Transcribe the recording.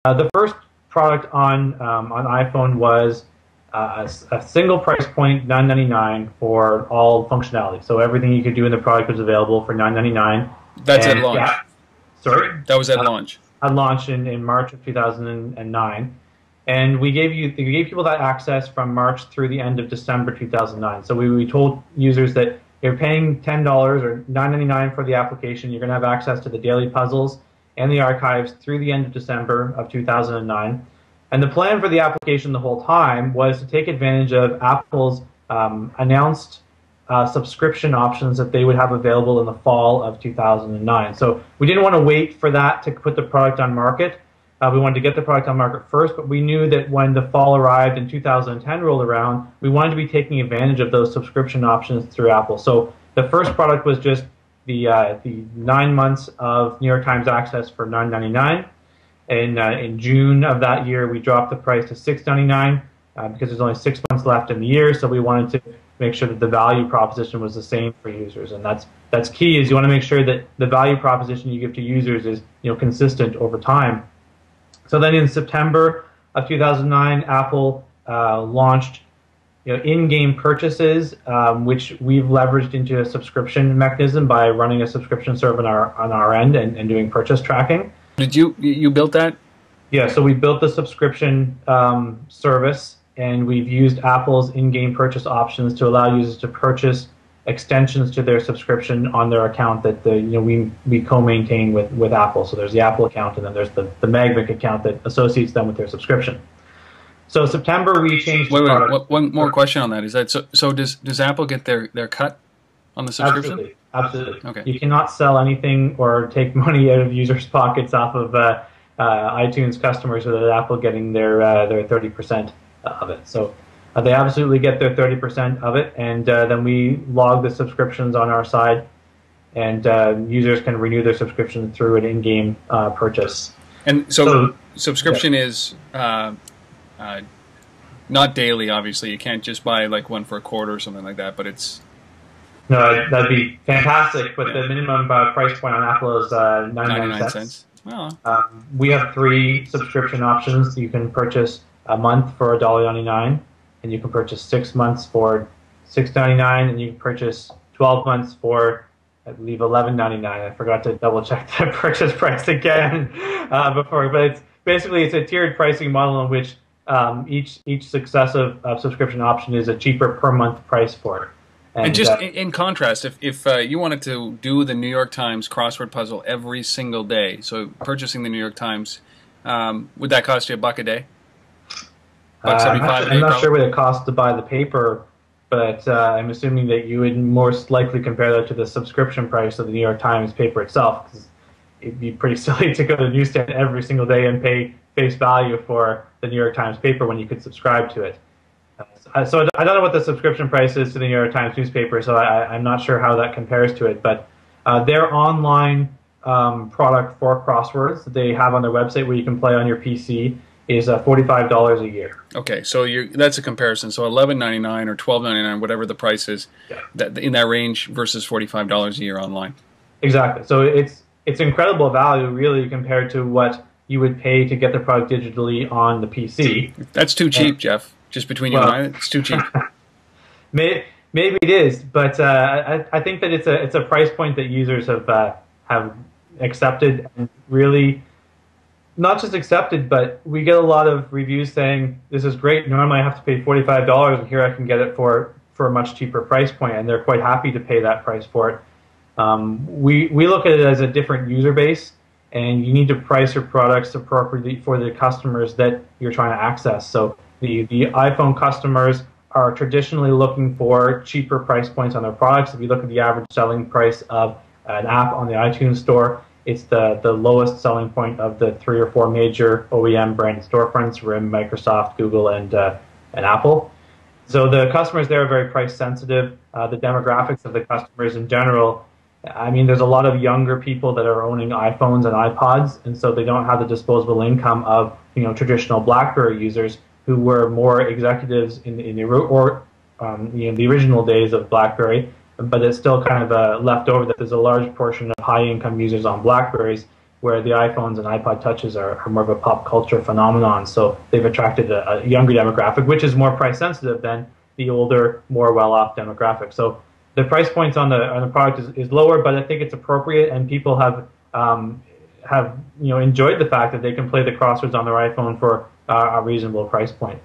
The first product on iPhone was a single price point, $9.99 for all functionality. So everything you could do in the product was available for $9.99. That's at launch. Yeah, sorry? That was at launch. At launch in March of 2009. And we gave people that access from March through the end of December 2009. So we told users that you're paying $10 or $9.99 for the application. You're going to have access to the daily puzzles and the archives through the end of December of 2009. And the plan for the application the whole time was to take advantage of Apple's announced subscription options that they would have available in the fall of 2009. So we didn't want to wait for that to put the product on market. We wanted to get the product on market first, but we knew that when the fall arrived and 2010 rolled around, we wanted to be taking advantage of those subscription options through Apple. So the first product was just the 9 months of New York Times access for $9.99. In June of that year, we dropped the price to $6.99 because there's only 6 months left in the year. So we wanted to make sure that the value proposition was the same for users, and that's key. Is you want to make sure that the value proposition you give to users is consistent over time. So then in September of 2009, Apple launched in-game purchases, which we've leveraged into a subscription mechanism by running a subscription server on our end and doing purchase tracking. Did you built that? Yeah, so we built the subscription service, and we've used Apple's in-game purchase options to allow users to purchase extensions to their subscription on their account that we co-maintain with Apple. So there's the Apple account, and then there's the Magmic account that associates them with their subscription. So September we changed. Wait, one more question on that. Is that so? Does Apple get their cut on the subscription? Absolutely. Okay. You cannot sell anything or take money out of users' pockets off of iTunes customers without Apple getting their 30% of it. So they absolutely get their 30% of it, and then we log the subscriptions on our side, and users can renew their subscription through an in-game purchase. And so subscription is not daily, obviously. You can't just buy like one for a quarter or something like that, but it's... No, that'd be fantastic, but the minimum price point on Apple is 99 cents. Well. We have 3 subscription options. You can purchase a month for $1.99, and you can purchase 6 months for $6.99, and you can purchase 12 months for, I believe, $11.99. I forgot to double check the purchase price again before, but it's a tiered pricing model in which each successive subscription option is a cheaper per month price for it. And just in contrast, if you wanted to do the New York Times crossword puzzle every single day, so purchasing the New York Times, would that cost you $1 a day? $1.75 a day? I'm not sure what it costs to buy the paper, but I'm assuming that you would most likely compare that to the subscription price of the New York Times paper itself, because it'd be pretty silly to go to the newsstand every single day and pay face value for the New York Times paper when you could subscribe to it. So I don't know what the subscription price is to the New York Times newspaper, so I'm not sure how that compares to it. But their online product for crosswords that they have on their website where you can play on your PC is $45 a year. Okay, so that's a comparison. So $11.99 or $12.99, whatever the price is, in that range versus $45 a year online. Exactly. So it's incredible value, really, compared to what you would pay to get the product digitally on the PC. That's too cheap, Jeff. Just between you and I, it's too cheap. Maybe it is, but I think that it's a price point that users have accepted, and really not just accepted, but we get a lot of reviews saying this is great. Normally I have to pay $45, and here I can get it for a much cheaper price point, and they're quite happy to pay that price for it. We look at it as a different user base, and you need to price your products appropriately for the customers that you're trying to access. So the iPhone customers are traditionally looking for cheaper price points on their products. If you look at the average selling price of an app on the iTunes store, it's the lowest selling point of the 3 or 4 major OEM branded storefronts: RIM, Microsoft, Google, and Apple. So the customers there are very price sensitive. The demographics of the customers in general, I mean, there's a lot of younger people that are owning iPhones and iPods, and so they don't have the disposable income of traditional BlackBerry users who were more executives in the original days of BlackBerry, but it's still kind of left over that there's a large portion of high-income users on BlackBerries where the iPhones and iPod Touches are more of a pop culture phenomenon. So they've attracted a younger demographic, which is more price sensitive than the older, more well-off demographic. So the price points on the product is lower, but I think it's appropriate, and people have enjoyed the fact that they can play the crosswords on their iPhone for a reasonable price point.